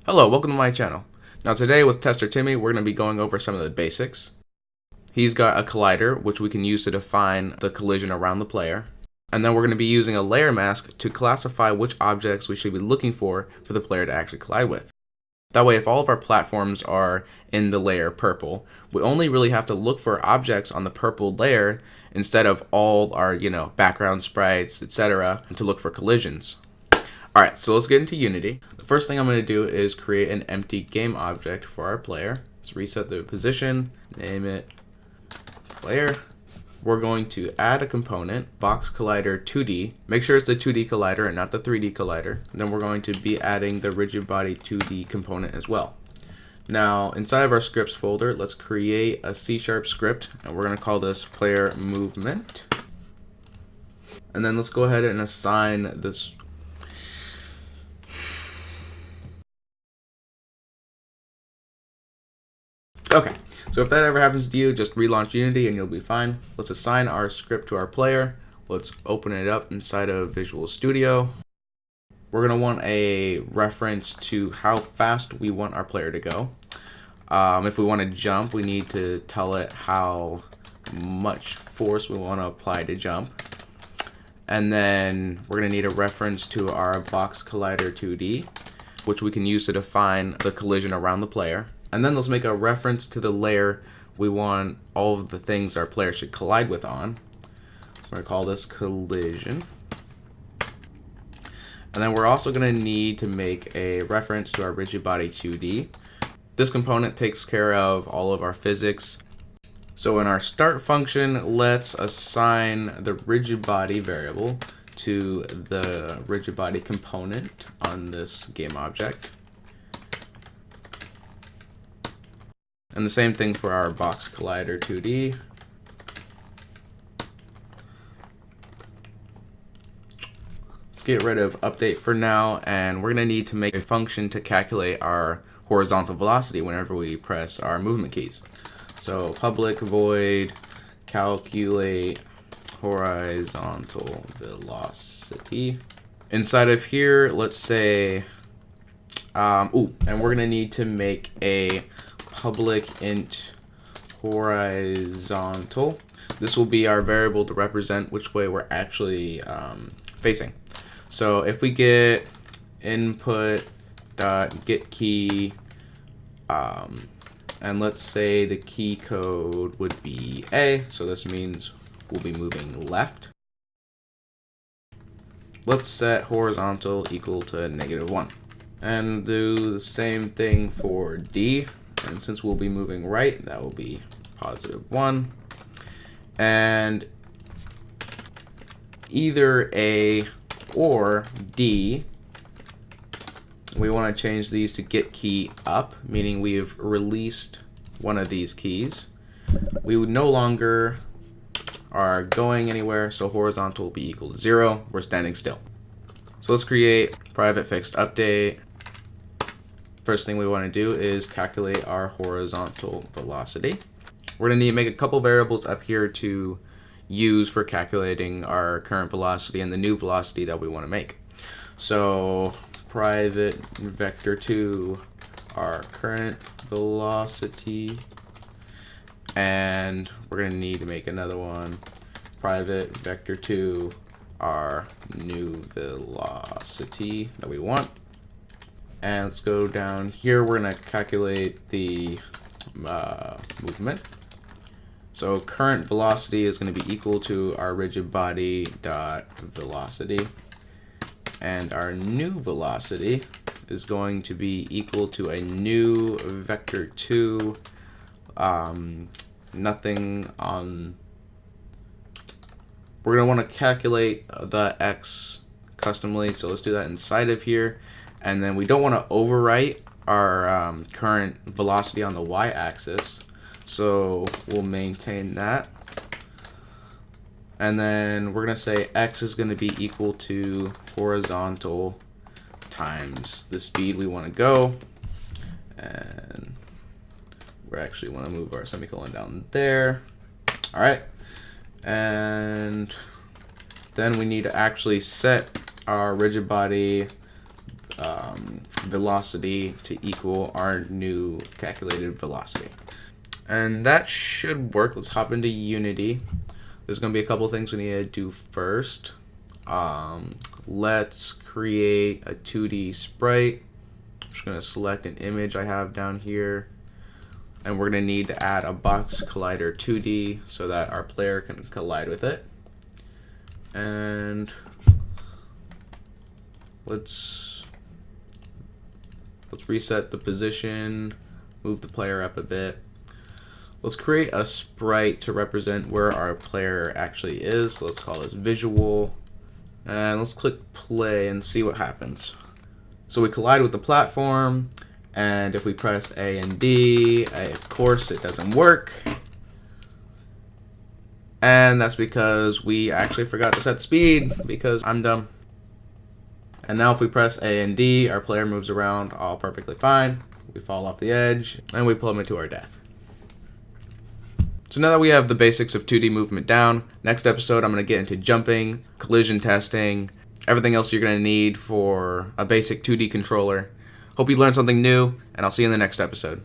Hello, welcome to my channel. Now today with Tester Timmy, we're going to be going over some of the basics. He's got a collider, which we can use to define the collision around the player. And then we're going to be using a layer mask to classify which objects we should be looking for the player to actually collide with. That way, if all of our platforms are in the layer purple, we only really have to look for objects on the purple layer instead of all our, background sprites, etc. to look for collisions. Alright, so let's get into Unity. The first thing I'm going to do is create an empty game object for our player. Let's reset the position, name it player. We're going to add a component, box collider 2D. Make sure it's the 2D collider and not the 3D collider. And then we're going to be adding the rigid body 2D component as well. Now, inside of our scripts folder, let's create a C# script, and we're going to call this player movement. And then let's go ahead and assign this. Okay, so if that ever happens to you, just relaunch Unity and you'll be fine. Let's assign our script to our player. Let's open it up inside of Visual Studio. We're going to want a reference to how fast we want our player to go. If we want to jump, we need to tell it how much force we want to apply to jump. And then we're going to need a reference to our box collider 2D, which we can use to define the collision around the player. And then let's make a reference to the layer we want all of the things our player should collide with on. So we're going to call this collision. And then we're also going to need to make a reference to our rigid body 2D. This component takes care of all of our physics. So in our start function, let's assign the rigid body variable to the rigid body component on this game object. And the same thing for our box collider 2D. Let's get rid of update for now, and we're going to need to make a function to calculate our horizontal velocity whenever we press our movement keys. So public void calculate horizontal velocity. Inside of here, let's say, and we're going to need to make a public int horizontal. This will be our variable to represent which way we're actually facing. So if we get input dot get key, and let's say the key code would be A, so this means we'll be moving left. Let's set horizontal equal to -1, and do the same thing for D. And since we'll be moving right, that will be +1. And either A or D, we want to change these to get key up, meaning we've released one of these keys. We would no longer are going anywhere, so horizontal will be equal to 0. We're standing still. So let's create private fixed update. First thing we want to do is calculate our horizontal velocity. We're going to need to make a couple variables up here to use for calculating our current velocity and the new velocity that we want to make. So private vector2 our current velocity, and we're going to need to make another one, private vector2 our new velocity that we want. And let's go down here. We're going to calculate the movement. So current velocity is going to be equal to our rigid body dot velocity, and our new velocity is going to be equal to a new vector2 nothing on. We're going to want to calculate the x customly, so let's do that inside of here. And then we don't want to overwrite our current velocity on the y-axis, so we'll maintain that. And then we're going to say x is going to be equal to horizontal times the speed we want to go. And we actually want to move our semicolon down there. All right. And then we need to actually set our rigid body velocity to equal our new calculated velocity. And that should work. Let's hop into Unity. There's going to be a couple things we need to do first. Let's create a 2D sprite. I'm just going to select an image I have down here. And we're going to need to add a box collider 2D so that our player can collide with it. And let's reset the position, move the player up a bit. Let's create a sprite to represent where our player actually is. So let's call this visual. And let's click play and see what happens. So we collide with the platform, and if we press A and D, of course it doesn't work. And that's because we actually forgot to set speed, because I'm dumb. And now if we press A and D, our player moves around all perfectly fine. We fall off the edge, and we plummet to our death. So now that we have the basics of 2D movement down, next episode I'm going to get into jumping, collision testing, everything else you're going to need for a basic 2D controller. Hope you learned something new, and I'll see you in the next episode.